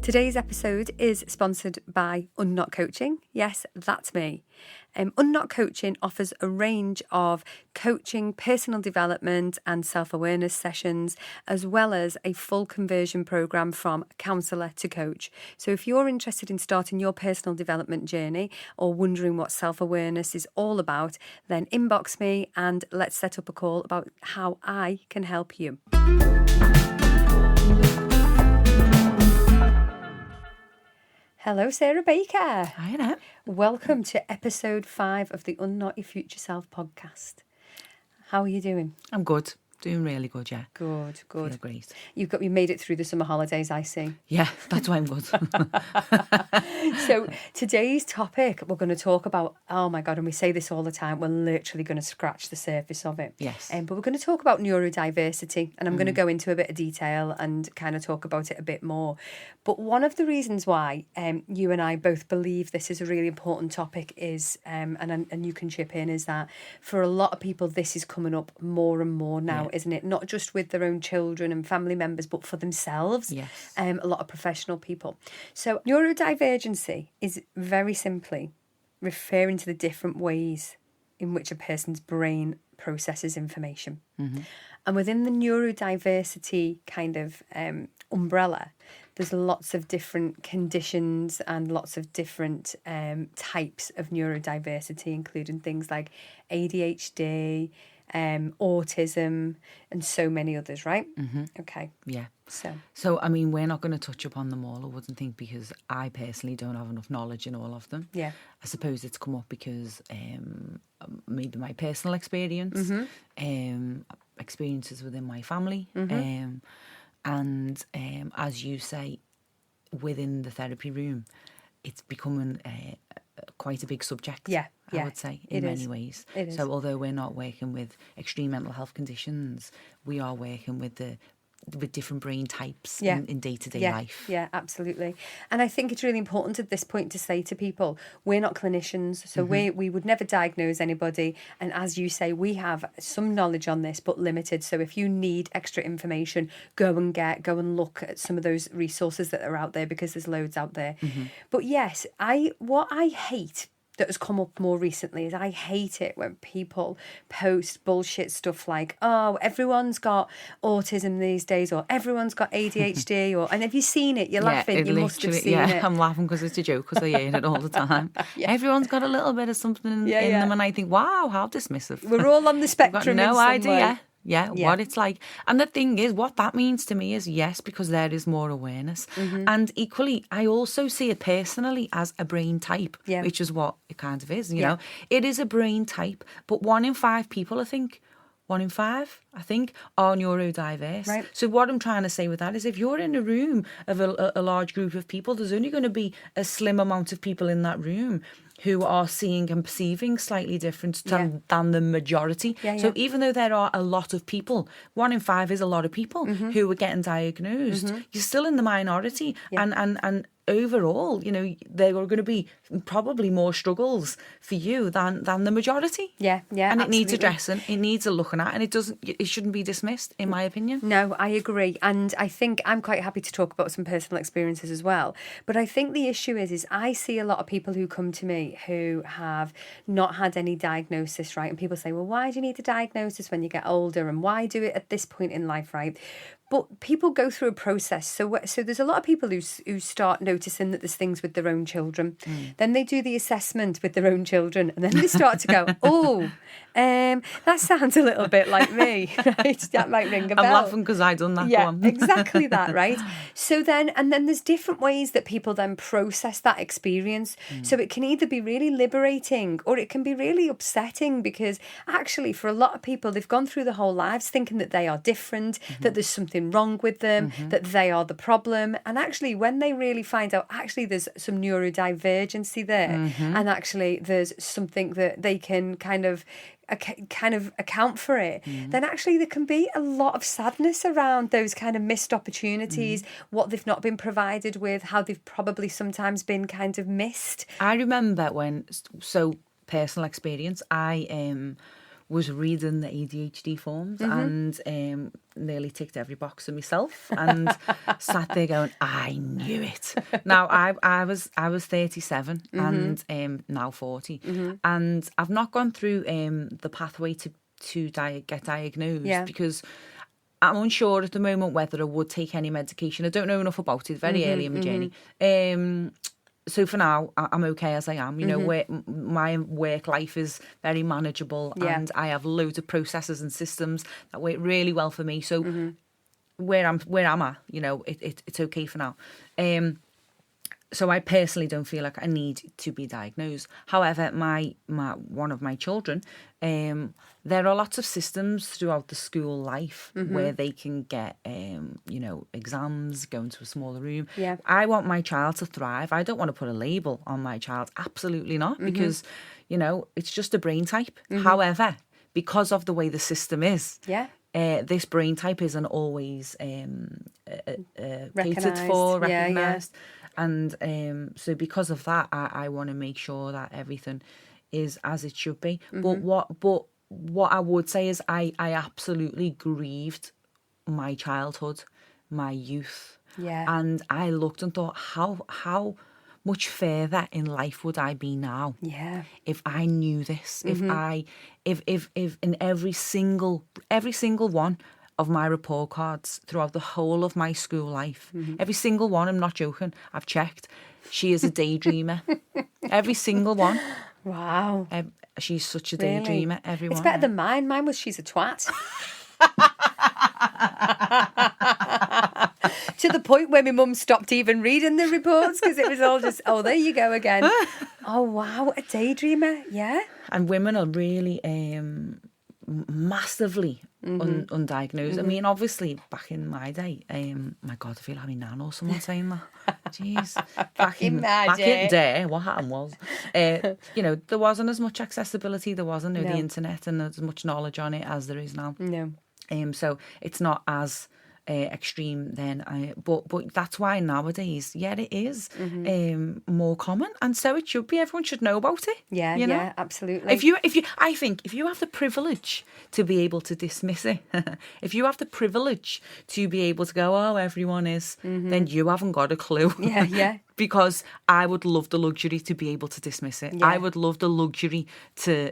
Today's episode is sponsored by Unknot Coaching. Yes, that's me. Unknot Coaching offers a range of coaching, personal development and self-awareness sessions, as well as a full conversion program from counsellor to coach. So if you're interested in starting your personal development journey or wondering what self-awareness is all about, then inbox me and let's set up a call about how I can help you. Hello, Sarah Baker. Hi there. Welcome to episode 5 of the Unknot Your Future Self podcast. How are you doing? I'm good. Doing really good, yeah. Good. Feel great. You made it through the summer holidays, I see. Yeah, that's why I'm good. So today's topic, we're going to talk about, oh my God, and we say this all the time, we're literally going to scratch the surface of it. Yes. But we're going to talk about neurodiversity, and I'm going to go into a bit of detail and kind of talk about it a bit more. But one of the reasons why you and I both believe this is a really important topic is, and you can chip in, is that for a lot of people, this is coming up more and more now, isn't it? Not just with their own children and family members, but for themselves. Yes. A lot of professional people. So neurodivergency is very simply referring to the different ways in which a person's brain processes information. Mm-hmm. And within the neurodiversity kind of umbrella, there's lots of different conditions and lots of different types of neurodiversity, including things like ADHD, autism, and so many others, right? Mm-hmm. Okay. Yeah. So, I mean, we're not going to touch upon them all, I wouldn't think, because I personally don't have enough knowledge in all of them. Yeah. I suppose it's come up because maybe my personal experience, experiences within my family, and as you say, within the therapy room, it's becoming quite a big subject. Yeah. I would say, in many ways. It is. So although we're not working with extreme mental health conditions, we are working with different brain types in day-to-day life. Yeah, absolutely. And I think it's really important at this point to say to people, we're not clinicians, so we would never diagnose anybody. And as you say, we have some knowledge on this, but limited. So if you need extra information, go and look at some of those resources that are out there, because there's loads out there. Mm-hmm. But yes, what I hate that has come up more recently is I hate it when people post bullshit stuff like, oh, everyone's got autism these days, or everyone's got ADHD, and have you seen it? You're laughing, you must have seen it. I'm laughing because it's a joke, because I hear it all the time. Everyone's got a little bit of something in them, and I think, wow, how dismissive. We're all on the spectrum. We've got no idea. Yeah, what it's like. And the thing is, what that means to me is, yes, because there is more awareness. Mm-hmm. And equally, I also see it personally as a brain type, which is what it kind of is, you know. It is a brain type, but 1 in 5 people, I think, 1 in 5, I think, are neurodiverse. Right. So what I'm trying to say with that is, if you're in a room of a large group of people, there's only going to be a slim amount of people in that room who are seeing and perceiving slightly different than the majority. So even though there are a lot of people, 1 in 5 is a lot of people who are getting diagnosed, you're still in the minority. And overall, you know, there are going to be probably more struggles for you than the majority. And it needs addressing, it needs a looking at, and it shouldn't be dismissed, in my opinion. No, I agree. And I think I'm quite happy to talk about some personal experiences as well. But I think the issue is I see a lot of people who come to me who have not had any diagnosis, right? And people say, well, why do you need a diagnosis when you get older? And why do it at this point in life, right? But people go through a process. So there's a lot of people who start noticing that there's things with their own children. Then they do the assessment with their own children. And then they start to go, oh, that sounds a little bit like me. Right? That might ring a bell. I'm laughing because I done that one. Exactly that, right? So then there's different ways that people then process that experience. So it can either be really liberating or it can be really upsetting, because actually for a lot of people, they've gone through their whole lives thinking that they are different, that there's something wrong with them, that they are the problem. And actually when they really find out actually there's some neurodivergency there, and actually there's something that they can kind of account for it, then actually there can be a lot of sadness around those kind of missed opportunities, what they've not been provided with, how they've probably sometimes been kind of missed. I remember personal experience, was reading the ADHD forms and nearly ticked every box for myself and sat there going, I knew it. Now I was 37 and now 40, and I've not gone through the pathway to get diagnosed because I'm unsure at the moment whether I would take any medication. I don't know enough about it. Very early in my journey. So for now, I'm okay as I am. You know, my work life is very manageable, and I have loads of processes and systems that work really well for me. So where I'm at, you know, it's okay for now. So I personally don't feel like I need to be diagnosed. However, my one of my children, there are lots of systems throughout the school life where they can get, you know, exams, go into a smaller room. Yeah. I want my child to thrive. I don't want to put a label on my child. Absolutely not, because, you know, it's just a brain type. However, because of the way the system is, this brain type isn't always catered for, recognised. And so because of that, I want to make sure that everything is as it should be. But what I would say is I absolutely grieved my childhood, my youth. Yeah. And I looked and thought, how much further in life would I be now? Yeah. If I knew this, if in every single one of my report cards throughout the whole of my school life. Every single one, I'm not joking, I've checked. She is a daydreamer. Every single one. Wow. She's such a daydreamer, everyone. It's better than mine. Mine was she's a twat. To the point where my mum stopped even reading the reports because it was all just, oh, there you go again. Oh, wow, a daydreamer, yeah. And women are really massively undiagnosed. I mean, obviously, back in my day, my God, I feel like I'm nan or someone saying that. Jeez. Back in day, what happened was, you know, there wasn't as much accessibility, there wasn't the internet and as much knowledge on it as there is now. No. So it's not as extreme then, but that's why nowadays, it is more common, and so it should be. Everyone should know about it. Yeah, you know? yeah, absolutely. I think if you have the privilege to be able to dismiss it, if you have the privilege to be able to go, oh, everyone is, then you haven't got a clue. Yeah. Because I would love the luxury to be able to dismiss it. Yeah. I would love the luxury to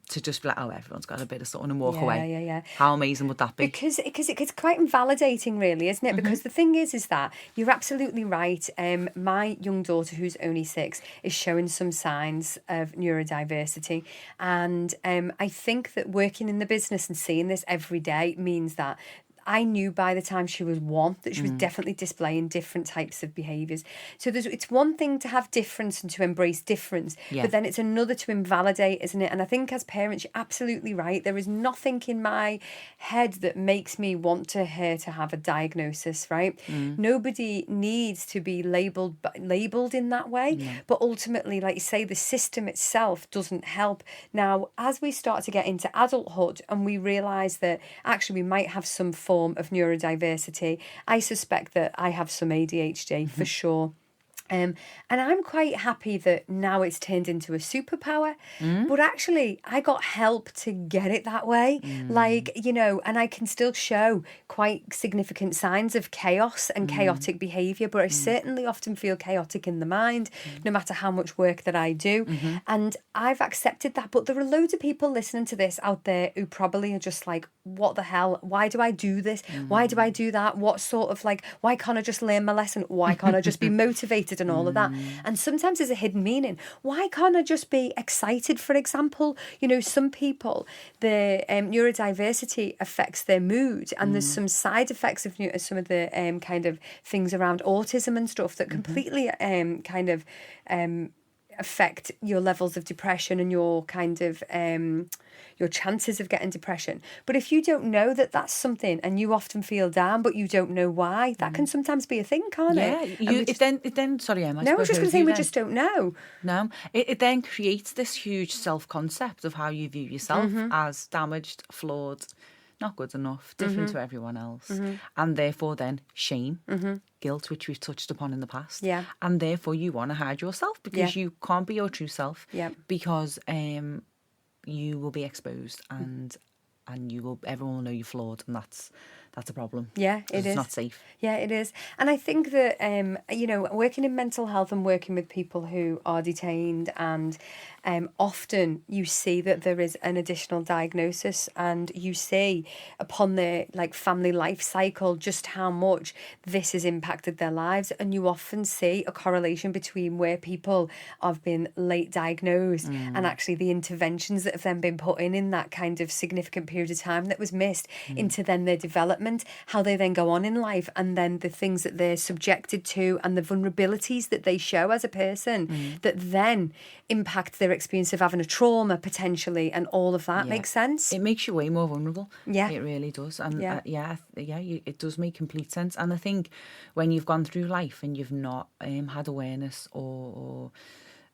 just be like, oh, everyone's got a bit of something and walk away. Yeah. How amazing would that be? Because it's quite invalidating, really, isn't it? Because the thing is that you're absolutely right. My young daughter, who's only 6, is showing some signs of neurodiversity, and I think that working in the business and seeing this every day means that I knew by the time she was 1 that she was definitely displaying different types of behaviours. So it's one thing to have difference and to embrace difference, but then it's another to invalidate, isn't it? And I think as parents, you're absolutely right. There is nothing in my head that makes me want her to have a diagnosis, right? Nobody needs to be labelled in that way. But ultimately, like you say, the system itself doesn't help. Now, as we start to get into adulthood and we realise that actually we might have some form of neurodiversity, I suspect that I have some ADHD for sure. And I'm quite happy that now it's turned into a superpower, but actually I got help to get it that way. Like, you know, and I can still show quite significant signs of chaos and chaotic behaviour, but I certainly often feel chaotic in the mind, no matter how much work that I do. And I've accepted that, but there are loads of people listening to this out there who probably are just like, what the hell? Why do I do this? Why do I do that? What sort of like, why can't I just learn my lesson? Why can't I just be motivated and all of that? And sometimes there's a hidden meaning. Why can't I just be excited, for example? You know, some people, the neurodiversity affects their mood, and there's some side effects of some of the kind of things around autism and stuff that completely kind of affect your levels of depression and your kind of your chances of getting depression. But if you don't know that that's something, and you often feel down but you don't know why, that can sometimes be a thing, can't it? Then sorry, Emma. No, I was just going to say we just don't know. No, it then creates this huge self-concept of how you view yourself as damaged, flawed, not good enough, different to everyone else, and therefore then shame, guilt, which we've touched upon in the past, and therefore you want to hide yourself because you can't be your true self, because you will be exposed, and everyone will know you're flawed, and that's a problem. Yeah, it is. It's not safe. Yeah, it is. And I think that, working in mental health and working with people who are detained, and often you see that there is an additional diagnosis, and you see upon their family life cycle just how much this has impacted their lives. And you often see a correlation between where people have been late diagnosed and actually the interventions that have then been put in that kind of significant period of time that was missed into then their development, how they then go on in life, and then the things that they're subjected to and the vulnerabilities that they show as a person that then impact their experience of having a trauma potentially, and all of that makes sense. It makes you way more vulnerable. Yeah, it really does. And it does make complete sense. And I think when you've gone through life and you've not had awareness or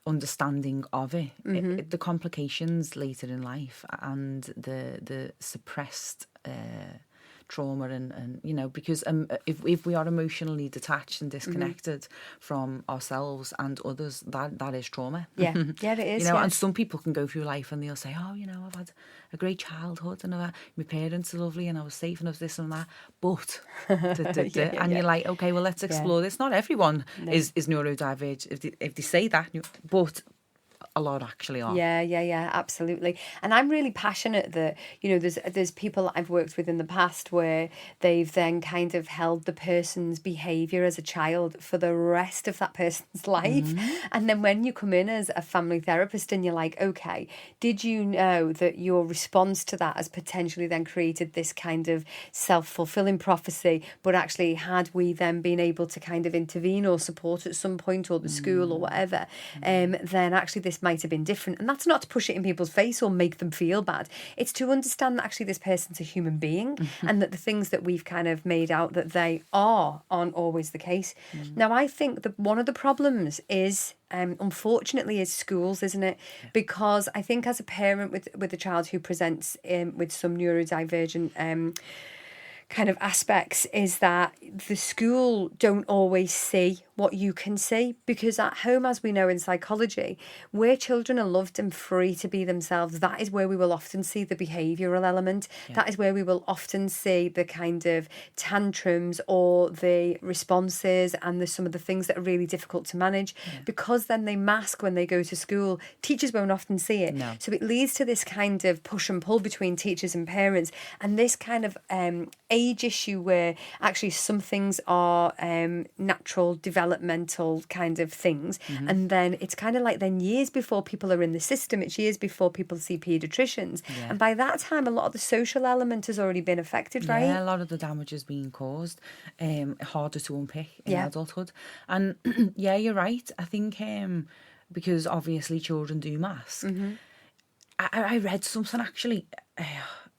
understanding of it, the complications later in life and the suppressed trauma and because if we are emotionally detached and disconnected from ourselves and others, that is trauma. Yeah it is. And some people can go through life and they'll say, oh, I've had a great childhood and my parents are lovely and I was safe and I was this and that, but you're like, okay, well, let's explore this. Not everyone is neurodivergent if they say that, but a lot actually are. Yeah, absolutely. And I'm really passionate that, there's people that I've worked with in the past where they've then kind of held the person's behaviour as a child for the rest of that person's life. And then when you come in as a family therapist and you're like, okay, did you know that your response to that has potentially then created this kind of self-fulfilling prophecy, but actually had we then been able to kind of intervene or support at some point, or the school or whatever, then actually this might have been different. And that's not to push it in people's face or make them feel bad. It's to understand that actually this person's a human being and that the things that we've kind of made out that they aren't always the case. Now, I think that one of the problems is unfortunately is schools, isn't it? Because I think as a parent with a child who presents with some neurodivergent kind of aspects, is that the school don't always see what you can see, because at home, as we know in psychology, where children are loved and free to be themselves, that is where we will often see the behavioural element. That is where we will often see the kind of tantrums or the responses and some of the things that are really difficult to manage, because then they mask when they go to school. Teachers won't often see it. No. So it leads to this kind of push and pull between teachers and parents, and this kind of age issue where actually some things are natural developmental kind of things, and then it's kind of like then years before people are in the system, it's years before people see paediatricians, and by that time a lot of the social element has already been affected, right? Yeah, a lot of the damage has been caused, harder to unpick in adulthood. And you're right. I think because obviously children do mask. I read something actually,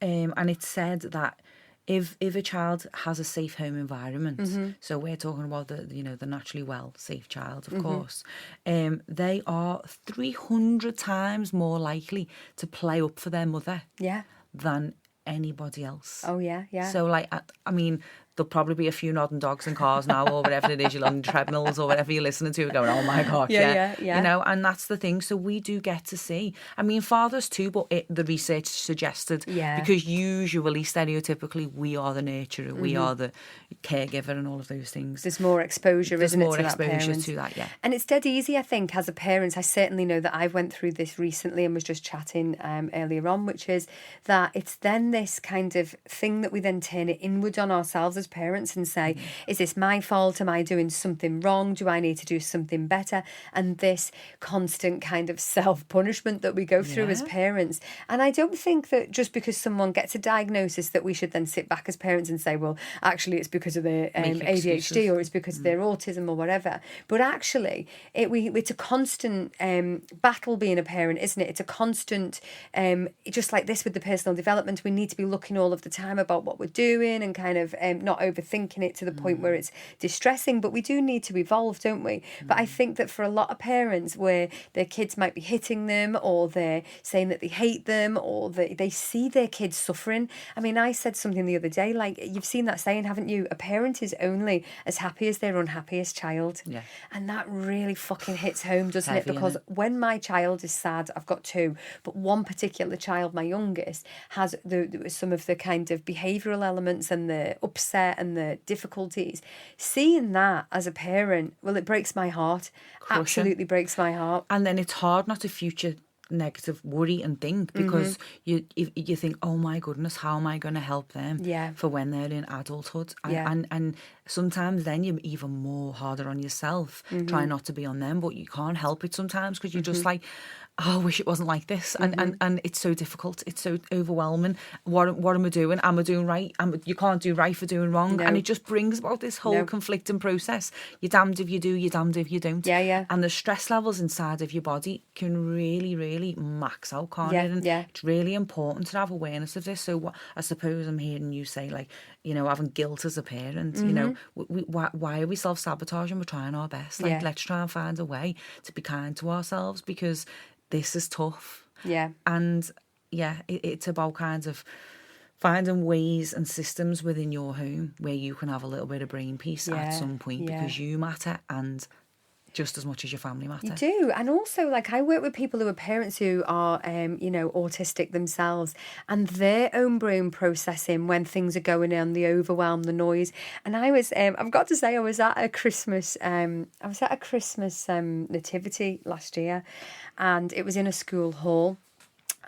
and it said that if a child has a safe home environment, so we're talking about the naturally well, safe child, of course, they are 300 times more likely to play up for their mother than anybody else. Oh yeah. So I mean, there'll probably be a few nodding dogs in cars now, or whatever it is you're on treadmills or whatever you're listening to, going, oh my gosh, yeah. And that's the thing. So we do get to see. I mean, fathers too, but the research suggested, because usually, stereotypically, we are the nurturer, we are the caregiver, and all of those things. There's more exposure, isn't it, to that exposure to that, And it's dead easy, I think, as a parent. I certainly know that I went through this recently and was just chatting earlier on, which is that it's then this kind of thing that we then turn it inward on ourselves as parents and say, is this my fault? Am I doing something wrong? Do I need to do something better? And this constant kind of self-punishment that we go through as parents. And I don't think that just because someone gets a diagnosis that we should then sit back as parents and say, well, actually it's because of their ADHD or it's because of their autism or whatever. But actually, it's a constant battle being a parent, isn't it? It's a constant, just like this with the personal development, we need to be looking all of the time about what we're doing and kind of not not overthinking it to the point where it's distressing, but we do need to evolve, don't we? But I think that for a lot of parents where their kids might be hitting them, or they're saying that they hate them, or they see their kids suffering. I mean, I said something the other day, like, you've seen that saying, haven't you? A parent is only as happy as their unhappiest child. Yeah. And that really fucking hits home, doesn't it? Because when my child is sad, I've got two, but one particular child, my youngest, has some of the kind of behavioural elements and the upset and the difficulties. Seeing that as a parent, well, it breaks my heart. Crushing. Absolutely breaks my heart. And then it's hard not to future negative worry and think, because you think, oh my goodness, how am I going to help them for when they're in adulthood? And sometimes then you're even more harder on yourself, trying not to be on them, but you can't help it sometimes, because you're just like, oh, I wish it wasn't like this. And it's so difficult. It's so overwhelming. What am I doing? Am I doing right? You can't do right for doing wrong. No. And it just brings about this whole conflicting process. You're damned if you do, you're damned if you don't. Yeah. And the stress levels inside of your body can really, really max out, can't it? And it's really important to have awareness of this. So what I suppose I'm hearing you say, like, you know, having guilt as a parent, you know, why are we self-sabotaging? We're trying our best. Like, let's try and find a way to be kind to ourselves, because this is tough. Yeah. And it's about kind of finding ways and systems within your home where you can have a little bit of brain peace at some point, because you matter, and just as much as your family matter. You do. And also, like, I work with people who are parents who are, you know, autistic themselves, and their own brain processing when things are going on, the overwhelm, the noise. And I was, I've got to say, I was at a Christmas nativity last year, and it was in a school hall.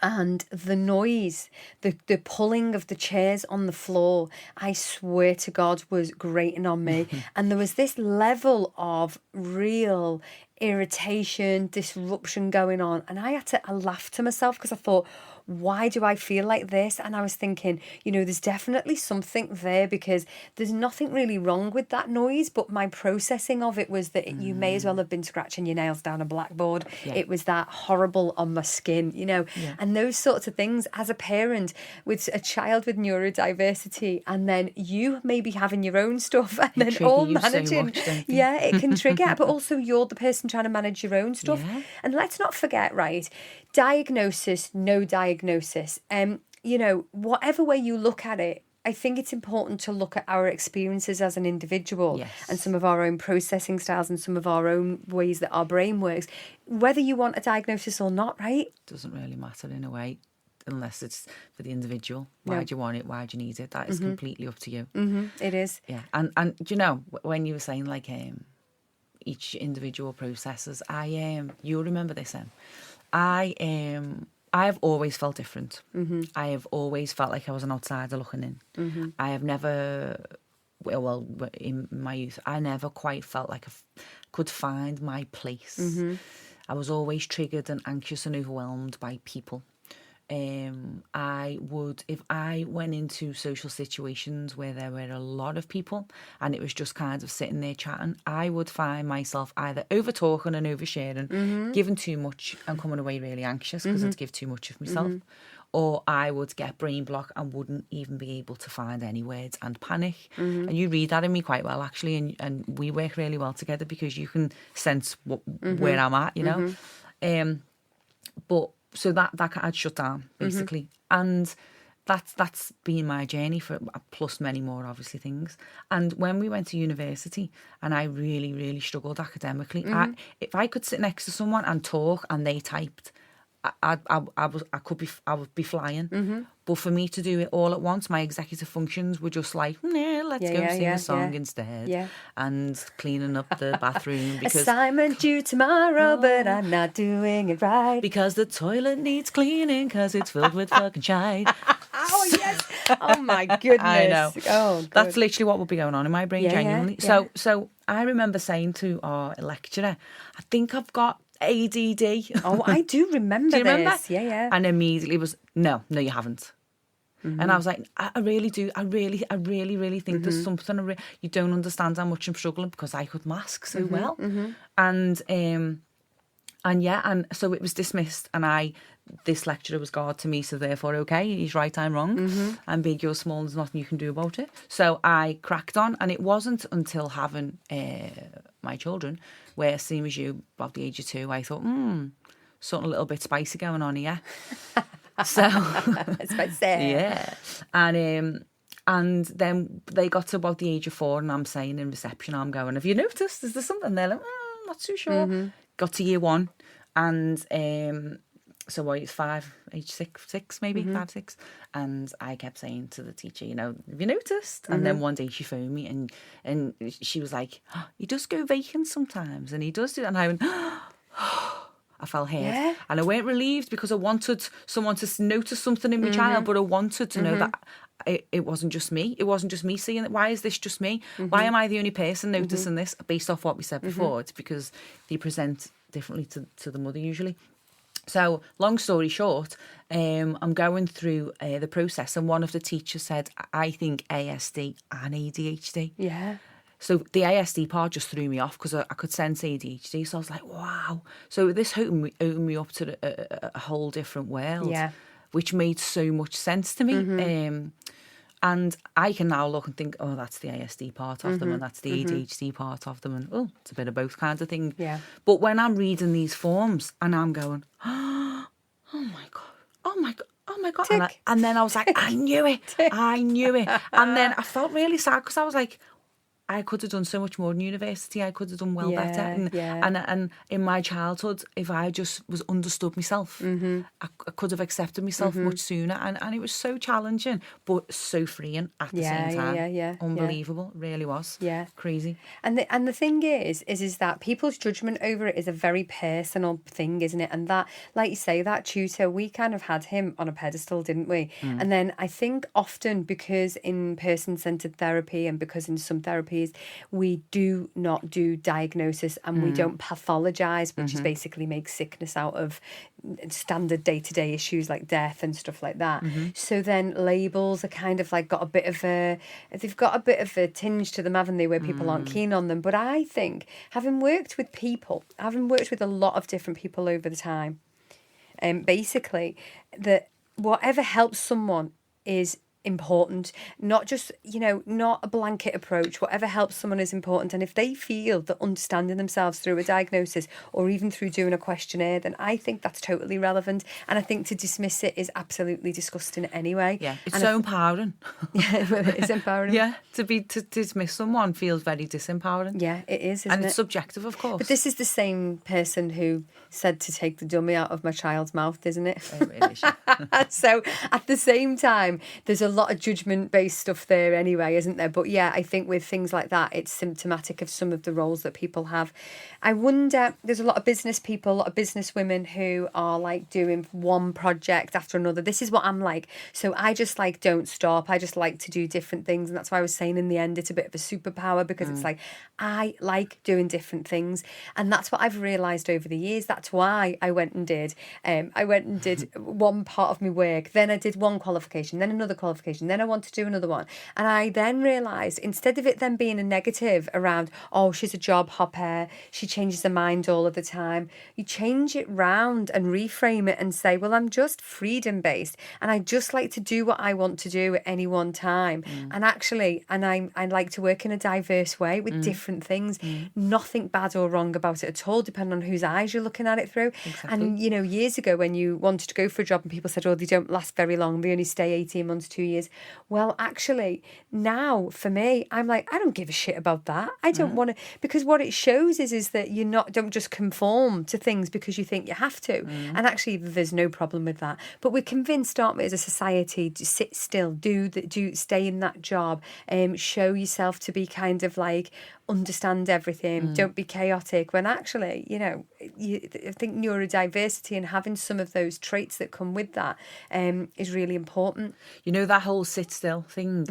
And the noise, the pulling of the chairs on the floor, I swear to God, was grating on me. And there was this level of real irritation, disruption going on. And I laughed to myself, because I thought, why do I feel like this? And I was thinking, you know, there's definitely something there, because there's nothing really wrong with that noise, but my processing of it was that you may as well have been scratching your nails down a blackboard. It was that horrible on my skin, you know, and those sorts of things. As a parent with a child with neurodiversity, and then you maybe having your own stuff, and then all managing, so much, it can trigger, but also you're the person trying to manage your own stuff. And let's not forget, right, diagnosis, no diagnosis, you know, whatever way you look at it, I think it's important to look at our experiences as an individual, and some of our own processing styles, and some of our own ways that our brain works, whether you want a diagnosis or not, right? Doesn't really matter in a way, unless it's for the individual. Why do you want it? Why do you need it? That is completely up to you. It is. Yeah. And you know, when you were saying, like, each individual processes, you'll remember this, I have always felt different. I have always felt like I was an outsider looking in. I have never, well, in my youth, I never quite felt like I could find my place. I was always triggered and anxious and overwhelmed by people. I would, if I went into social situations where there were a lot of people and it was just kind of sitting there chatting, I would find myself either over talking and oversharing, giving too much and coming away really anxious because I'd give too much of myself, or I would get brain block and wouldn't even be able to find any words and panic. And you read that in me quite well, actually, and we work really well together because you can sense where I'm at, you know. But so that I'd shut down, basically. And that's been my journey, for plus many more, obviously, things. And when we went to university and I really, really struggled academically, if I could sit next to someone and talk and they typed, I would be flying. But for me to do it all at once, my executive functions were just like, let's go sing a song instead. And cleaning up the bathroom. Because assignment due tomorrow, but I'm not doing it right. Because the toilet needs cleaning, because it's filled with fucking shite. Oh, yes. Oh, my goodness. I know. Oh, good. That's literally what would be going on in my brain, genuinely. So I remember saying to our lecturer, I think I've got ADD. Oh, I do remember do you remember? this. Yeah. And immediately was, no, you haven't. And I was like, I really do. I really think there's something. You don't understand how much I'm struggling, because I could mask so well. And so it was dismissed, and this lecturer was God to me, so therefore, okay, he's right, I'm wrong. I'm big, you're small, there's nothing you can do about it. So I cracked on, and it wasn't until having my children, where, same as you, about the age of 2, I thought, something a little bit spicy going on here. So, Spicy. yeah. And then they got to about the age of 4, and I'm saying in reception, I'm going, have you noticed? Is there something? They're like, not too sure. Got to year 1, and so what, it's 5, age 6 maybe, 5, 6. And I kept saying to the teacher, have you noticed? And then one day she phoned me, and she was like, he does go vacant sometimes, and he does do that. And I went, I felt hurt. Yeah. And I weren't relieved, because I wanted someone to notice something in my child, but I wanted to know that it wasn't just me. It wasn't just me seeing it. Why is this just me? Why am I the only person noticing this? Based off what we said before, it's because they present differently to the mother usually. So, long story short, I'm going through the process, and one of the teachers said, I think ASD and ADHD. Yeah. So the ASD part just threw me off, because I could sense ADHD. So I was like, wow. So this opened me up to a whole different world, which made so much sense to me. And I can now look and think, oh, that's the ASD part of them, and that's the ADHD part of them, and oh, it's a bit of both kinds of thing. Yeah. But when I'm reading these forms, and I'm going, oh my God, oh my God. Oh my God. And then I was like, I knew it. I knew it. And then I felt really sad, because I was like, I could have done so much more in university. I could have done better. And in my childhood, if I just was understood myself, I could have accepted myself much sooner. And it was so challenging, but so freeing at the same time. Unbelievable. It really was. Yeah. Crazy. And the thing is that people's judgment over it is a very personal thing, isn't it? And that, like you say, that tutor, we kind of had him on a pedestal, didn't we? And then I think often, because in person-centered therapy, and because in some therapies, we do not do diagnosis, and we don't pathologize, which is basically make sickness out of standard day-to-day issues like death and stuff like that. So then labels are kind of like got a bit of a tinge to them, haven't they, where people aren't keen on them. But I think, having worked with a lot of different people over the time, basically, that whatever helps someone is important, not just, not a blanket approach. Whatever helps someone is important. And if they feel that understanding themselves through a diagnosis, or even through doing a questionnaire, then I think that's totally relevant. And I think to dismiss it is absolutely disgusting anyway. Yeah, it's so empowering. Yeah, it is empowering. Yeah, to dismiss someone feels very disempowering. Yeah, it is, and it's subjective, of course. But this is the same person who said to take the dummy out of my child's mouth, isn't it? It is. So at the same time, there's a lot of judgment-based stuff there anyway, isn't there? But yeah, I think with things like that, it's symptomatic of some of the roles that people have. I wonder, there's a lot of business people, a lot of business women who are like doing one project after another. This is what I'm like. So I just like don't stop. I just like to do different things. And that's why I was saying in the end, it's a bit of a superpower, because it's like, I like doing different things. And that's what I've realised over the years. That's why I went and did one part of my work. Then I did one qualification, then another qualification. Then I want to do another one. And I then realised, instead of it then being a negative around, oh, she's a job hopper, she changes her mind all of the time, you change it round and reframe it and say, well, I'm just freedom-based, and I just like to do what I want to do at any one time. And actually, I like to work in a diverse way with different things. Nothing bad or wrong about it at all, depending on whose eyes you're looking at it through. Exactly. And, years ago when you wanted to go for a job and people said, oh, they don't last very long, they only stay 18 months, 2 years. Well, actually, now for me, I'm like, I don't give a shit about that. I don't want to, because what it shows is that don't just conform to things because you think you have to. And actually, there's no problem with that. But we're convinced, aren't we, as a society, to sit still, stay in that job, show yourself to be kind of like, understand everything, don't be chaotic, when actually, I think neurodiversity and having some of those traits that come with that is really important. That whole sit still thing,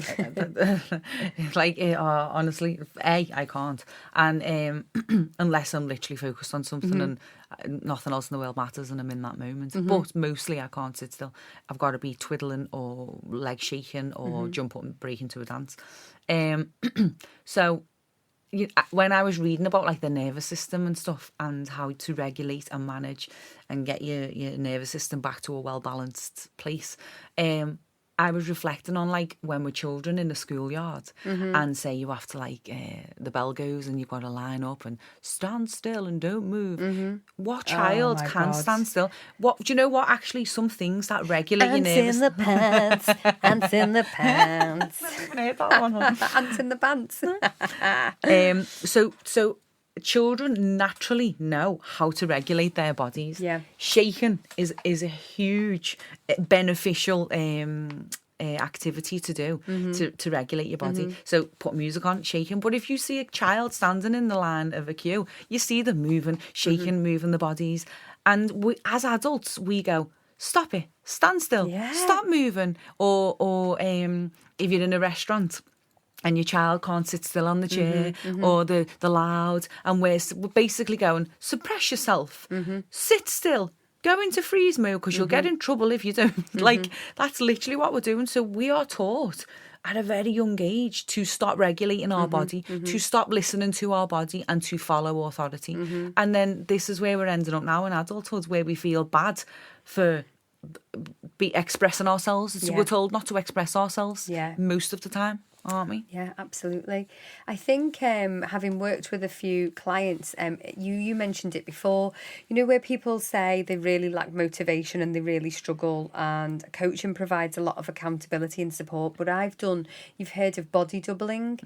like, honestly, I can't. And unless I'm literally focused on something and nothing else in the world matters and I'm in that moment. But mostly I can't sit still. I've got to be twiddling or leg shaking or jump up and break into a dance. So, when I was reading about like the nervous system and stuff and how to regulate and manage and get your nervous system back to a well-balanced place, I was reflecting on like when we're children in the schoolyard and say you have to like, the bell goes and you've got to line up and stand still and don't move. What child can stand still? What do you know what actually some things that regulate your nervous... Ants in the pants, ants in the pants. I haven't even heard that one. Ants in the pants. So children naturally know how to regulate their bodies. Yeah. Shaking is a huge beneficial activity to do to regulate your body. So put music on, shaking. But if you see a child standing in the line of a queue, you see them moving, shaking, moving the bodies. And we, as adults, we go, stop it, stand still, stop moving. Or if you're in a restaurant and your child can't sit still on the chair, or the loud, and we're basically going, suppress yourself, sit still, go into freeze mode, because you'll get in trouble if you don't. Like, that's literally what we're doing. So we are taught at a very young age to stop regulating our body, to stop listening to our body, and to follow authority. And then this is where we're ending up now in adulthood, where we feel bad for expressing ourselves. We're told not to express ourselves most of the time, aren't we? Yeah, absolutely. I think having worked with a few clients, you mentioned it before, you know, where people say they really lack motivation and they really struggle, and coaching provides a lot of accountability and support. But you've heard of body doubling.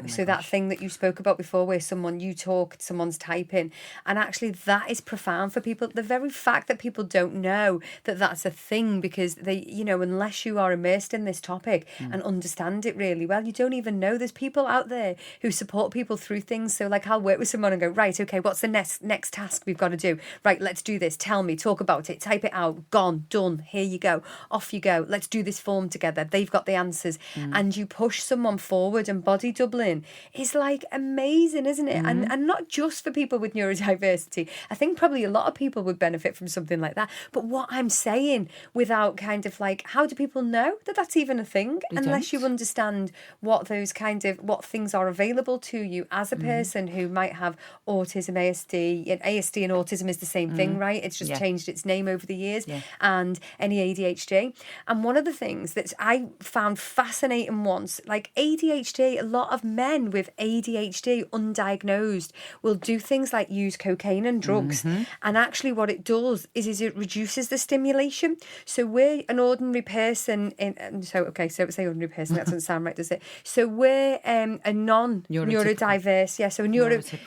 So that thing that you spoke about before, where you talk, someone's typing, and actually that is profound for people. The very fact that people don't know that that's a thing, because they, you know, unless you are immersed in this topic and understand it really well, you don't even know there's people out there who support people through things. So like, I'll work with someone and go, right, okay, what's the next task we've got to do? Right, let's do this. Tell me, talk about it, type it out, gone, done, here you go, off you go, let's do this form together. They've got the answers. And you push someone forward, and body doubling is like amazing, isn't it? And not just for people with neurodiversity. I think probably a lot of people would benefit from something like that. But what I'm saying, without kind of like, how do people know that that's even a thing? Unless you understand what things are available to you as a person who might have autism, ASD. And ASD and autism is the same thing, right? It's just changed its name over the years. And any ADHD. And one of the things that I found fascinating once, like ADHD, a lot of men with ADHD undiagnosed will do things like use cocaine and drugs. And actually what it does is it reduces the stimulation. So we're an ordinary person so say ordinary person, that doesn't sound right, does it? So we're a non-neurodiverse,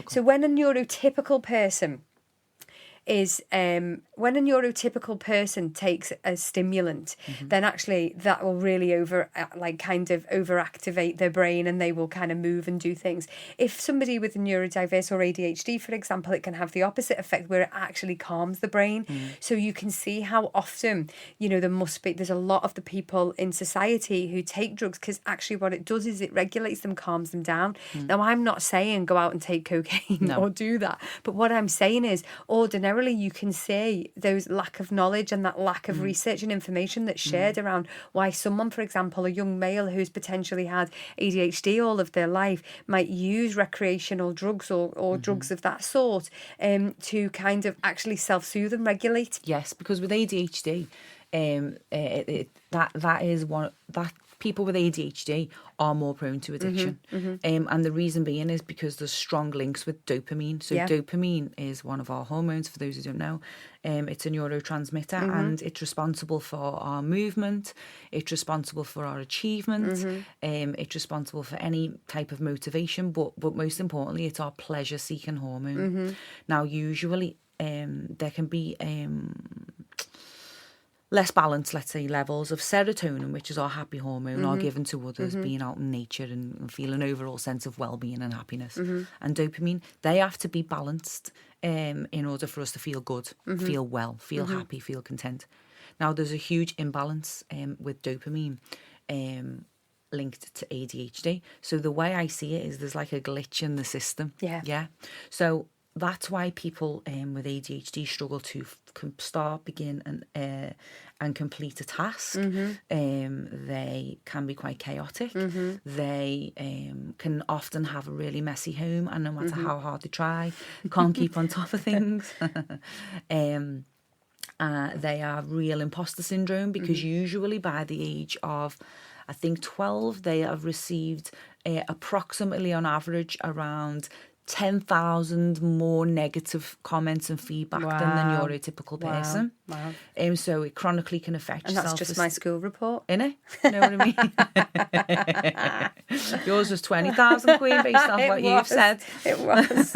so when a neurotypical person takes a stimulant, then actually that will really overactivate their brain, and they will kind of move and do things. If somebody with neurodiverse or ADHD, for example, it can have the opposite effect, where it actually calms the brain. So you can see how often, you know, there's a lot of the people in society who take drugs, because actually what it does is it regulates them, calms them down. Now, I'm not saying go out and take cocaine or do that, but what I'm saying is ordinarily you can see those lack of knowledge and that lack of research and information that's shared around why someone, for example, a young male who's potentially had ADHD all of their life, might use recreational drugs or drugs of that sort to kind of actually self-soothe and regulate. Yes, because with ADHD, that is one that people with ADHD are more prone to addiction. And the reason being is because there's strong links with dopamine. So dopamine is one of our hormones, for those who don't know. It's a neurotransmitter, and it's responsible for our movement. It's responsible for our achievement. It's responsible for any type of motivation. But most importantly, it's our pleasure-seeking hormone. Now, usually there can be less balanced, let's say, levels of serotonin, which is our happy hormone, are given to others, being out in nature and feeling an overall sense of well-being and happiness. And dopamine, they have to be balanced in order for us to feel good, feel well, feel happy, feel content. Now, there's a huge imbalance with dopamine linked to ADHD. So the way I see it is there's like a glitch in the system. Yeah. So that's why people with ADHD struggle to start, begin and complete a task. They can be quite chaotic. They can often have a really messy home, and no matter how hard they try, can't keep on top of things. They have real imposter syndrome, because usually by the age of, I think, 12, they have received approximately on average around 10,000 more negative comments and feedback than the neurotypical person. So it chronically can affect and that's just my school report. Innit? You know what I mean? Yours was 20,000, Queen, based on what you've said. It was.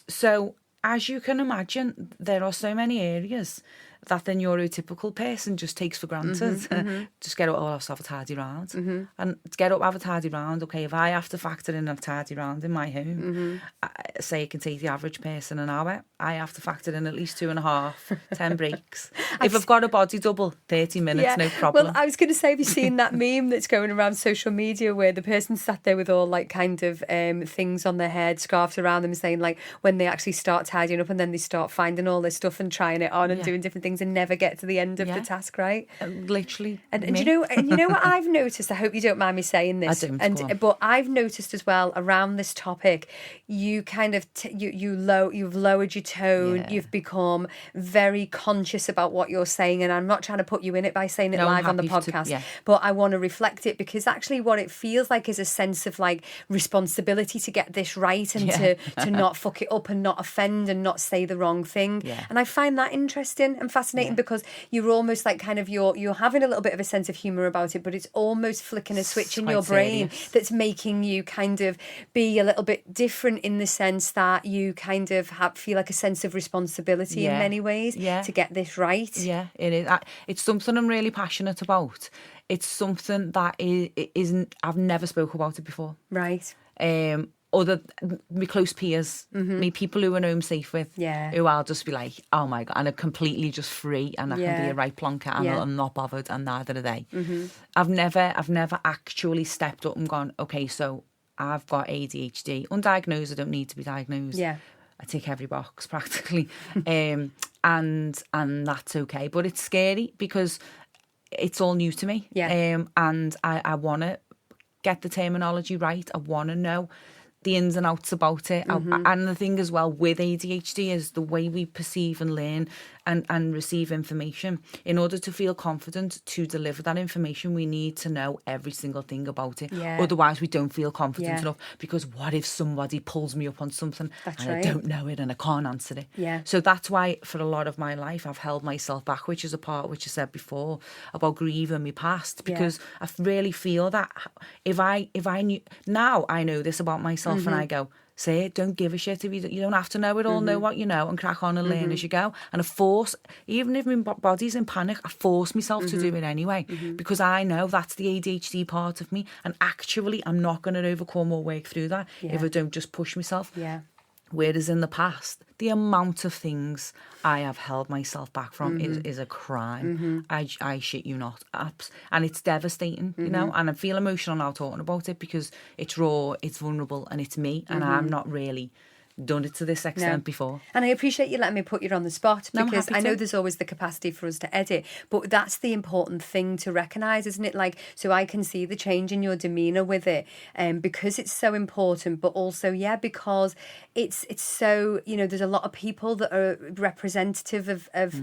So as you can imagine, there are so many areas that the neurotypical person just takes for granted. Just get up, I'll have a tidy round. And to get up, have a tidy round, okay, if I have to factor in a tidy round in my home, say it can take the average person an hour, I have to factor in at least 2.5, 10 breaks. If I've got a body double, 30 minutes, no problem. Well, I was going to say, have you seen that meme that's going around social media where the person sat there with all like kind of things on their head, scarves around them, saying like when they actually start tidying up and then they start finding all this stuff and trying it on and doing different things and never get to the end of the task, right? Literally. And you know what I've noticed? I hope you don't mind me saying this. I don't. But I've noticed as well around this topic, you kind of you've lowered your tone. You've become very conscious about what you're saying, and I'm not trying to put you in it by saying it live on the podcast, but I want to reflect it, because actually what it feels like is a sense of like responsibility to get this right and to not fuck it up and not offend and not say the wrong thing. And I find that interesting and fascinating, because you're almost like kind of you're having a little bit of a sense of humour about it, but it's almost flicking a switch in your brain that's making you kind of be a little bit different, in the sense that you kind of feel like a sense of responsibility in many ways to get this right. Yeah, it is. It's something I'm really passionate about. It's something that I've never spoke about it before. Right. Other my close peers, me people who I know I'm safe with, who I'll just be like, oh my God, and are completely just free, and I can be a right plonker, and I'm not bothered, and neither are they. I've never actually stepped up and gone, okay, so I've got ADHD, undiagnosed. I don't need to be diagnosed. I tick every box practically, and that's okay. But it's scary because it's all new to me, and I want to get the terminology right. I want to know the ins and outs about it. And the thing as well with ADHD is the way we perceive and learn and receive information. In order to feel confident to deliver that information, we need to know every single thing about it. Otherwise we don't feel confident enough, because what if somebody pulls me up on something I don't know it and I can't answer it. So that's why for a lot of my life I've held myself back, which is a part which I said before about grieving my past, because I really feel that if I knew, now I know this about myself, and I go, say it, don't give a shit if you don't have to know it all, know what you know, and crack on and learn as you go. And I force, even if my body's in panic, I force myself to do it anyway, because I know that's the ADHD part of me, and actually I'm not going to overcome or work through that if I don't just push myself. Whereas in the past, the amount of things I have held myself back from is a crime. I shit you not. And it's devastating, you know, and I feel emotional now talking about it, because it's raw, it's vulnerable, and it's me, and I'm not really done it to this extent before. And I appreciate you letting me put you on the spot, because I know there's always the capacity for us to edit, but that's the important thing to recognise, isn't it? Like, so I can see the change in your demeanour with it, because it's so important, but also because it's so, you know, there's a lot of people that are representative of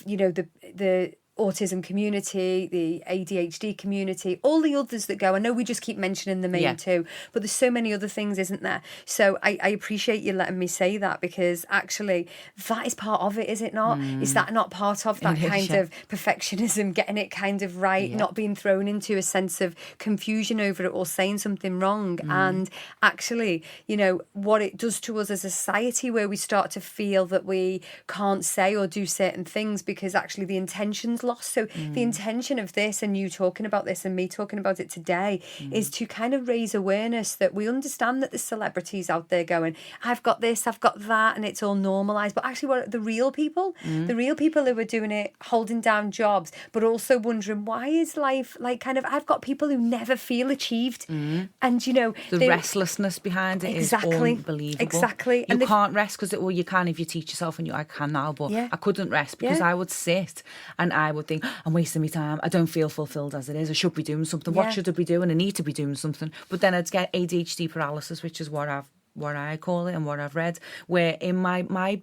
you know, the autism community, the ADHD community, all the others that go. I know we just keep mentioning the main two, but there's so many other things, isn't there? So I appreciate you letting me say that, because actually that is part of it, is it not? Is that not part of that kind of perfectionism, getting it kind of right, not being thrown into a sense of confusion over it or saying something wrong? And actually, you know, what it does to us as a society, where we start to feel that we can't say or do certain things because actually the intentions feels lost. So the intention of this, and you talking about this and me talking about it today, is to kind of raise awareness that we understand that there's celebrities out there going, I've got this, I've got that, and it's all normalised. But actually, what are the real people? The real people who are doing it, holding down jobs, but also wondering, why is life like kind of, I've got people who never feel achieved. And, you know, the restlessness behind it is unbelievable. Exactly. You can't rest because, well, you can if you teach yourself, and I can now, but I couldn't rest because I would sit and I would think, I'm wasting my time. I don't feel fulfilled as it is. I should be doing something. What should I be doing? I need to be doing something. But then I'd get ADHD paralysis, which is what I call it and what I've read, where in my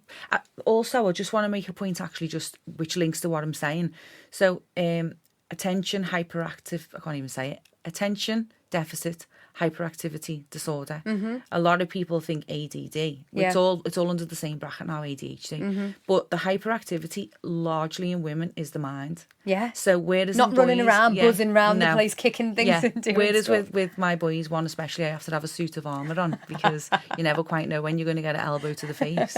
also, I just want to make a point actually, just which links to what I'm saying. So attention hyperactive, I can't even say it, attention deficit hyperactivity disorder. A lot of people think ADD. It's all under the same bracket now, ADHD. But the hyperactivity largely in women is the mind. Yeah. So whereas not in running boys, around, buzzing around the place, kicking things and doing whereas stuff. with my boys, one especially, I have to have a suit of armour on because you never quite know when you're going to get an elbow to the face.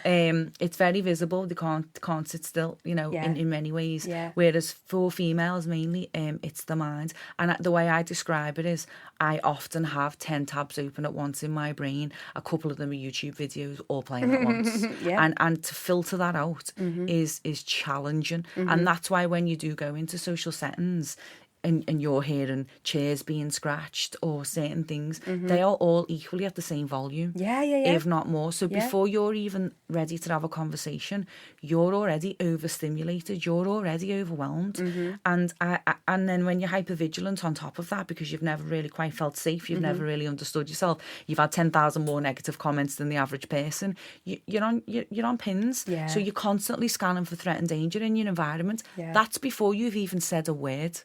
It's very visible. They can't sit still, you know, in many ways. Yeah. Whereas for females mainly, it's the mind. And the way I describe it is, I often have 10 tabs open at once in my brain. A couple of them are YouTube videos all playing at once. And to filter that out is challenging. And that's why when you do go into social settings and you're hearing chairs being scratched or certain things, they are all equally at the same volume. If not more. So before you're even ready to have a conversation, you're already overstimulated, you're already overwhelmed. And then when you're hypervigilant on top of that, because you've never really quite felt safe, you've never really understood yourself, you've had 10,000 more negative comments than the average person, you're on pins. So you're constantly scanning for threat and danger in your environment. That's before you've even said a word.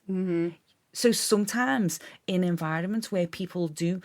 So sometimes in environments where people do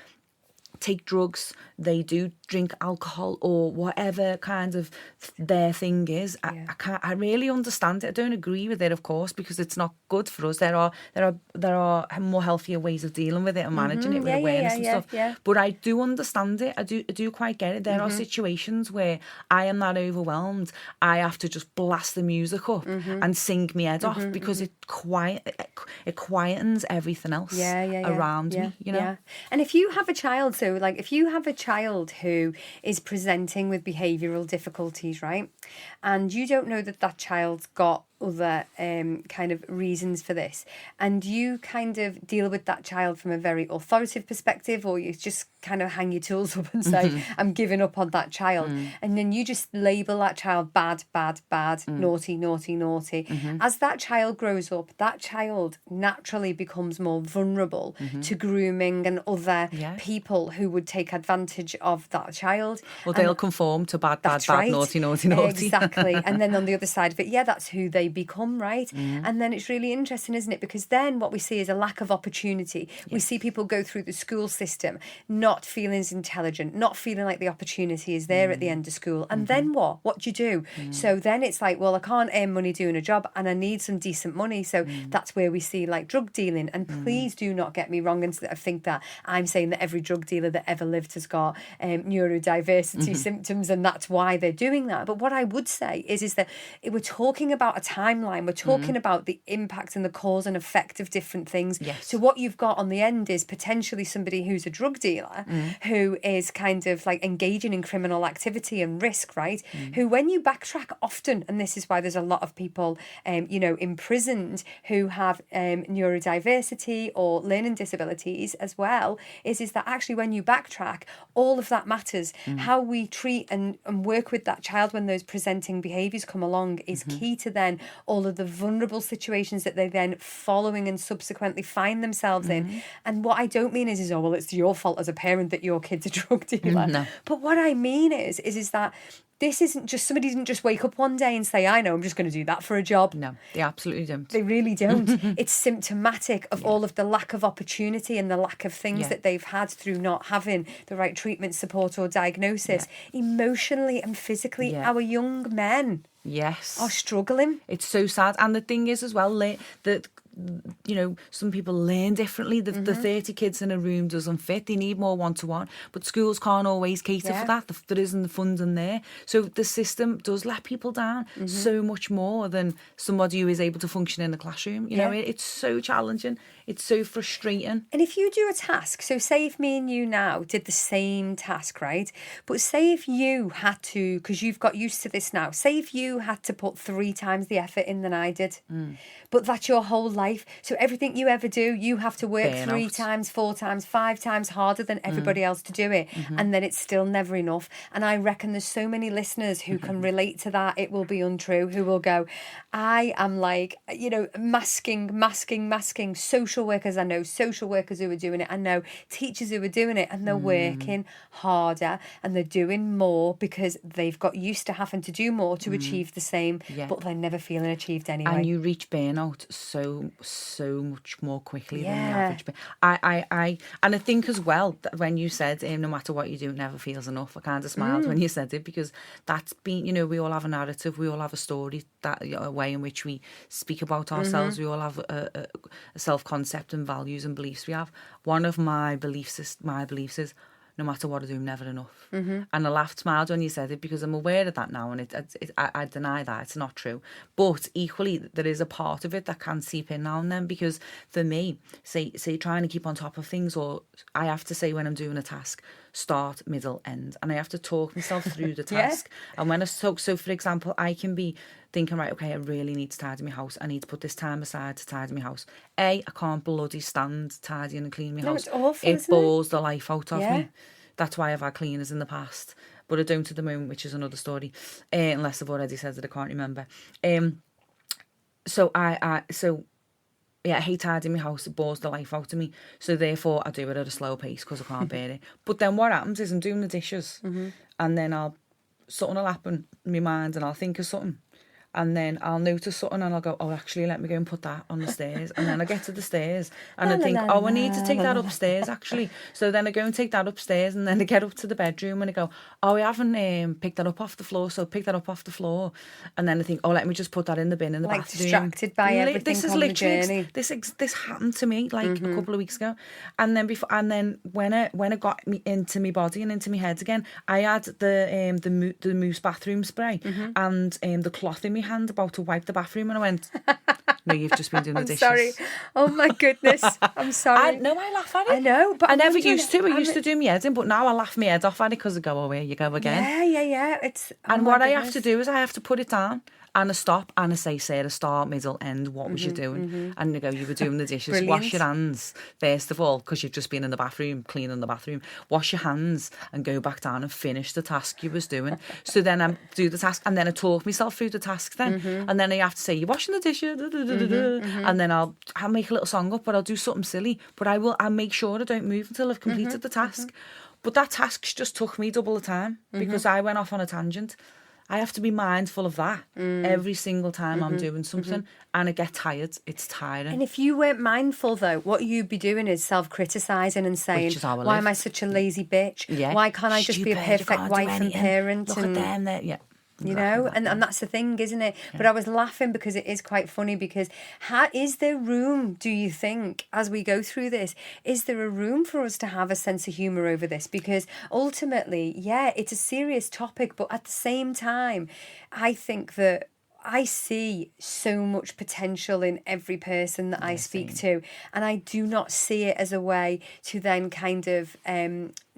take drugs, they do drink alcohol or whatever kind of their thing is, I really understand it. I don't agree with it, of course, because it's not good for us. There are more healthier ways of dealing with it and managing it with awareness and stuff. But I do understand it. I do quite get it. There are situations where I am that overwhelmed, I have to just blast the music up and sing my head off because it quietens everything else around me, you know. And if you have a child, so like if you have a child who is presenting with behavioural difficulties, right, and you don't know that child's got other kind of reasons for this, and you kind of deal with that child from a very authoritative perspective, or you just kind of hang your tools up and say, I'm giving up on that child, and then you just label that child bad, naughty, as that child grows up, that child naturally becomes more vulnerable to grooming and other people who would take advantage of that child. Well, they'll conform to bad, naughty. Exactly. And then on the other side of it, that's who they become, right? And then it's really interesting, isn't it? Because then what we see is a lack of opportunity. We see people go through the school system not feeling as intelligent, not feeling like the opportunity is there at the end of school. And then what? What do you do? So then it's like, well, I can't earn money doing a job and I need some decent money. So that's where we see like drug dealing. And please do not get me wrong and think that I'm saying that every drug dealer that ever lived has got neurodiversity symptoms and that's why they're doing that. But what I would say is that we're talking about a timeline. We're talking about the impact and the cause and effect of different things. So what you've got on the end is potentially somebody who's a drug dealer who is kind of like engaging in criminal activity and risk, right? Who, when you backtrack often, and this is why there's a lot of people, imprisoned who have neurodiversity or learning disabilities as well, is that actually when you backtrack, all of that matters. How we treat and work with that child when those presenting behaviours come along is key to then all of the vulnerable situations that they then following and subsequently find themselves in. And what I don't mean is well, it's your fault as a parent that your kid's a drug dealer. No. But what I mean is that this isn't just, somebody didn't just wake up one day and say, I know, I'm just going to do that for a job. No, they absolutely don't. They really don't. It's symptomatic of all of the lack of opportunity and the lack of things that they've had through not having the right treatment, support or diagnosis. Emotionally and physically, our young men are struggling. It's so sad. And the thing is as well, that some people learn differently. The 30 kids in a room doesn't fit. They need more one-to-one. But schools can't always cater for that. There isn't the funding there. So the system does let people down so much more than somebody who is able to function in the classroom. It's so challenging. It's so frustrating. And if you do a task, so say if me and you now did the same task, right? But say if you had to, because you've got used to this now, say if you had to put 3 times the effort in than I did. But that's your whole life. So everything you ever do, you have to work 3 times, 4 times, 5 times harder than everybody else to do it. And then it's still never enough. And I reckon there's so many listeners who can relate to that. It will be untrue, who will go, I am like, masking. Social workers, I know social workers who are doing it. I know teachers who are doing it, and they're working harder and they're doing more because they've got used to having to do more to achieve the same, but they're never feeling achieved anyway. And you reach burnout so much more quickly than the average. And I think as well that when you said no matter what you do, it never feels enough, I kind of smiled when you said it, because that's been, we all have a narrative, we all have a story, that a way in which we speak about ourselves. We all have a self-concept and values and beliefs we have. One of my beliefs is no matter what I do, I'm never enough. And I laughed, smiled when you said it, because I'm aware of that now, and I deny that. It's not true. But equally, there is a part of it that can seep in now and then, because for me, say trying to keep on top of things, or I have to say when I'm doing a task, start, middle, end. And I have to talk myself through the task. And when I talk, so for example, I can be thinking, right, okay, I really need to tidy my house. I need to put this time aside to tidy my house. I can't bloody stand tidying and cleaning my house. It's awful, it bores the life out of me. That's why I've had cleaners in the past, but I don't at the moment, which is another story, unless I've already said that I can't remember. So I hate tidying my house. It bores the life out of me. So therefore, I do it at a slow pace because I can't bear it. But then what happens is I'm doing the dishes, and then something will happen in my mind, and I'll think of something. And then I'll notice something and I'll go, oh, actually, let me go and put that on the stairs. And then I get to the stairs and I think, I need to take that upstairs, actually. So then I go and take that upstairs, and then I get up to the bedroom and I go, oh, I haven't picked that up off the floor, so pick that up off the floor. And then I think, oh, let me just put that in the bin in the bathroom. Distracted by everything on the journey. This happened to me like a couple of weeks ago. And then when I got into my body and into my head again, I had the Mousse bathroom spray and the cloth in my hand about to wipe the bathroom, and I went, no, you've just been doing the dishes. Sorry. Oh my goodness. I'm sorry. I laugh at it. I know, but I never used to. I used to do my head in, but now I laugh my head off at it because I go, oh, here you go again. Yeah. I have to do is I have to put it down and I stop and I say, Sarah, start, middle, end, what was you doing? And you go, you were doing the dishes. Wash your hands, first of all, because you've just been in the bathroom, cleaning the bathroom. Wash your hands and go back down and finish the task you was doing. So then I do the task, and then I talk myself through the task then. And then I have to say, you're washing the dishes, and then I'll make a little song up, but I'll do something silly. But I'll make sure I don't move until I've completed the task. But that task just took me double the time because I went off on a tangent. I have to be mindful of that every single time I'm doing something, and I get tired. It's tiring. And if you weren't mindful, though, what you'd be doing is self-criticising and saying, why am I such a lazy bitch? Yeah. Why can't I just be a perfect wife and parent? Look at them, yeah. You know, and that's the thing, isn't it? Yeah. But I was laughing because it is quite funny, because is there room, do you think, as we go through this, is there a room for us to have a sense of humour over this? Because ultimately, it's a serious topic, but at the same time, I think that I see so much potential in every person that I speak to, and I do not see it as a way to then kind of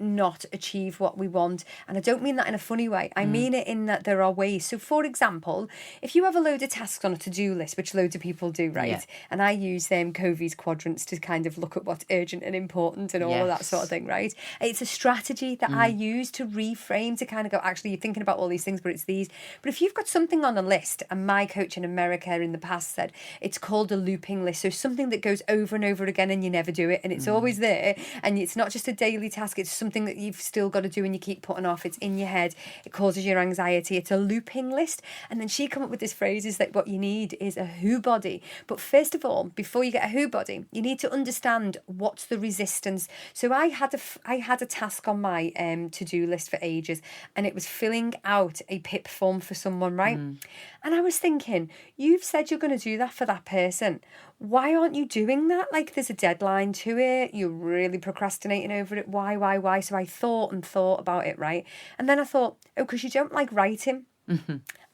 not achieve what we want. And I don't mean that in a funny way. I mean it in that there are ways. So for example, if you have a load of tasks on a to-do list, which loads of people do, right? And I use Covey's quadrants to kind of look at what's urgent and important and all of that sort of thing, right? It's a strategy that I use to reframe, to kind of go, actually, you're thinking about all these things, but it's these. But if you've got something on a list, and my coach in America in the past said it's called a looping list, so something that goes over and over again and you never do it, and it's always there, and it's not just a daily task, it's something something that you've still got to do and you keep putting off. It's in your head. It causes your anxiety. It's a looping list. And then she come up with this phrase is that what you need is a who body. But first of all, before you get a who body, you need to understand what's the resistance. So I had a task on my to-do list for ages, and it was filling out a PIP form for someone, right? And I was thinking, you've said you're going to do that for that person. Why aren't you doing that? Like, there's a deadline to it. You're really procrastinating over it. Why? So I thought about it, right? And then I thought, oh, because you don't like writing.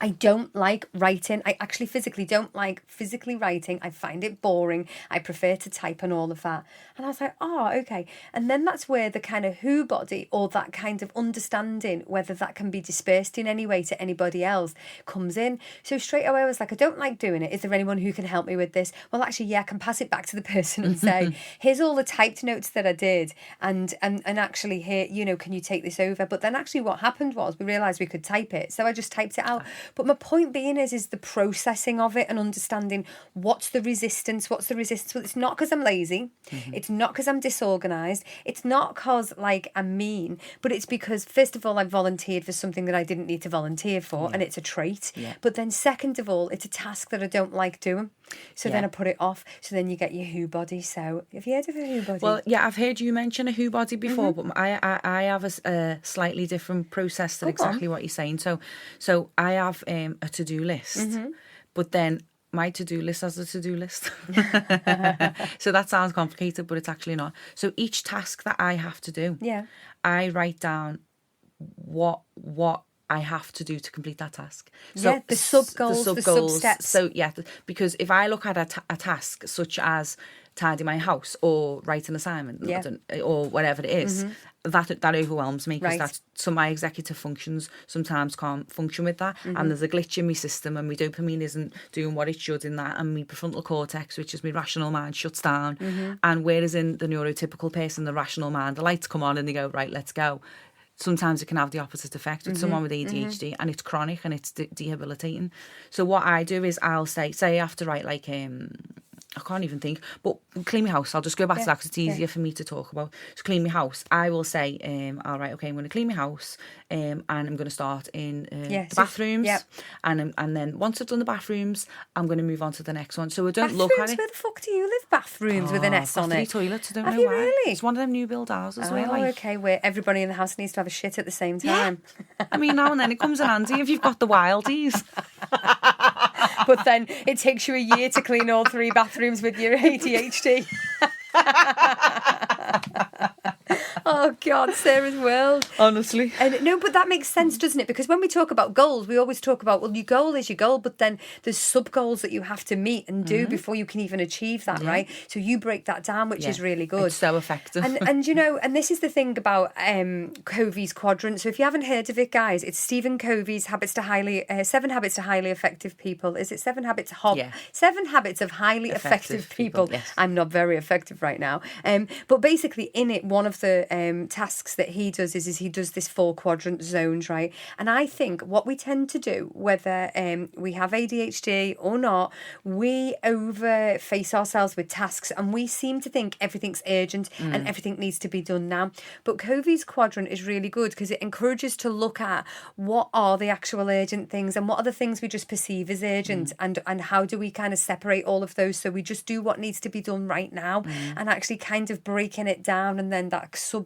I don't like writing. I actually physically don't like physically writing. I find it boring. I prefer to type and all of that. And I was like, oh, okay. And then that's where the kind of who body, or that kind of understanding whether that can be dispersed in any way to anybody else, comes in. So straight away I was like, I don't like doing it. Is there anyone who can help me with this? Well, actually, yeah, I can pass it back to the person and say, here's all the typed notes that I did. And actually here, you know, can you take this over? But then actually what happened was we realised we could type it. So I just typed it out. But my point being is the processing of it and understanding what's the resistance. Well, it's not because I'm lazy. It's not because I'm disorganised. It's not because, like, I'm mean. But it's because, first of all, I volunteered for something that I didn't need to volunteer for, and it's a trait. But then second of all, it's a task that I don't like doing. So then I put it off. So then you get your who body. So have you heard of a who body? Well, yeah, I've heard you mention a who body before, but I have a slightly different process to exactly what you're saying. So I have a to-do list, but then my to-do list has a to-do list. So that sounds complicated, but it's actually not. So each task that I have to do, I write down what I have to do to complete that task. So the sub-goals, the sub-steps. So because if I look at a task such as tidy my house or write an assignment or whatever it is, that overwhelms me, because that's so my executive functions sometimes can't function with that, and there's a glitch in my system, and my dopamine isn't doing what it should in that, and my prefrontal cortex, which is my rational mind, shuts down. And whereas in the neurotypical person, the rational mind, the lights come on and they go, right, let's go. Sometimes it can have the opposite effect with someone with ADHD, and it's chronic and it's debilitating. So what I do is I'll say I have to write like I can't even think, but clean my house. I'll just go back to that because it's easier for me to talk about. So clean my house. I will say, all right, okay, I'm going to clean my house, and I'm going to start in the bathrooms. And then once I've done the bathrooms, I'm going to move on to the next one. So I don't look at it. Where the fuck do you live? Bathrooms with an S on it? Toilets, I don't Have know you why. really? It's one of them new build houses. Okay, where everybody in the house needs to have a shit at the same time. Yeah. I mean, now and then it comes in handy if you've got the wildies. But then it takes you a year to clean all 3 bathrooms with your ADHD. Oh God, Sarah's world. Honestly. No, but that makes sense, doesn't it? Because when we talk about goals, we always talk about, well, your goal is your goal, but then there's sub-goals that you have to meet and do before you can even achieve that, right? So you break that down, which is really good. It's so effective. And you know, and this is the thing about Covey's quadrant. So if you haven't heard of it, guys, it's Stephen Covey's 7 Habits of Highly Effective People. Is it 7 Habits of 7 Habits of Highly Effective People. Yes. I'm not very effective right now. But basically in it, one of the tasks that he does is he does this 4 quadrant zones, right? And I think what we tend to do, whether we have ADHD or not, we overface ourselves with tasks, and we seem to think everything's urgent and everything needs to be done now. But Covey's quadrant is really good because it encourages to look at what are the actual urgent things and what are the things we just perceive as urgent, and how do we kind of separate all of those so we just do what needs to be done right now, and actually kind of breaking it down, and then that sub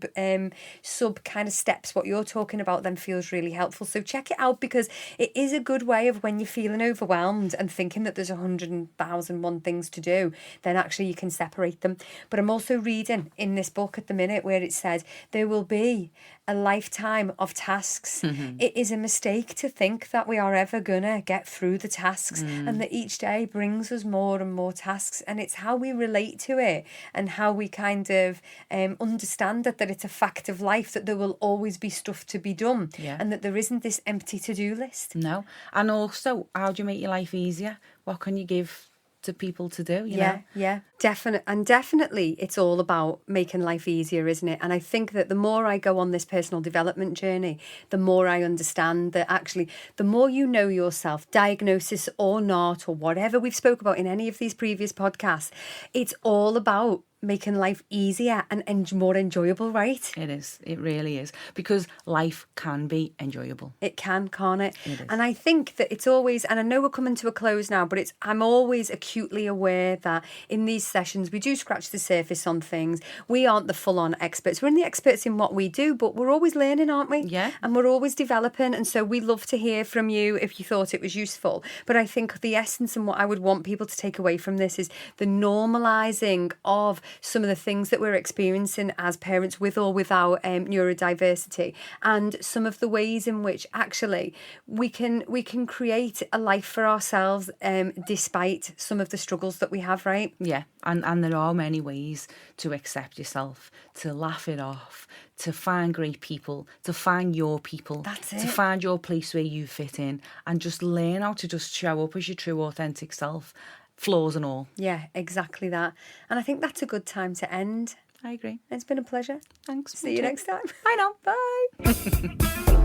kind of steps, what you're talking about, then feels really helpful. So check it out, because it is a good way of when you're feeling overwhelmed and thinking that there's 100,001 things to do, then actually you can separate them. But I'm also reading in this book at the minute where it says there will be a lifetime of tasks. It is a mistake to think that we are ever gonna get through the tasks, and that each day brings us more and more tasks, and it's how we relate to it and how we kind of understand that it's a fact of life, that there will always be stuff to be done, and that there isn't this empty to-do list. No. And also, how do you make your life easier? What can you give to people to do, you know? Definitely it's all about making life easier, isn't it? And I think that the more I go on this personal development journey, the more I understand that actually the more you know yourself, diagnosis or not, or whatever we've spoke about in any of these previous podcasts, it's all about making life easier and more enjoyable, right? It is. It really is. Because life can be enjoyable. It can, can't it? It is. And I think that it's always, and I know we're coming to a close now, but I'm always acutely aware that in these sessions we do scratch the surface on things. We aren't the full-on experts. We're the experts in what we do, but we're always learning, aren't we? Yeah. And we're always developing. And so we love to hear from you if you thought it was useful. But I think the essence and what I would want people to take away from this is the normalising of some of the things that we're experiencing as parents with or without neurodiversity, and some of the ways in which actually we can create a life for ourselves despite some of the struggles that we have, right? Yeah, and there are many ways to accept yourself, to laugh it off, to find great people, to find your people. That's it. To find your place where you fit in, and just learn how to just show up as your true authentic self, flaws and all. Yeah, exactly that. And I think that's a good time to end. I agree. It's been a pleasure. Thanks. See you next time. Bye now. Bye.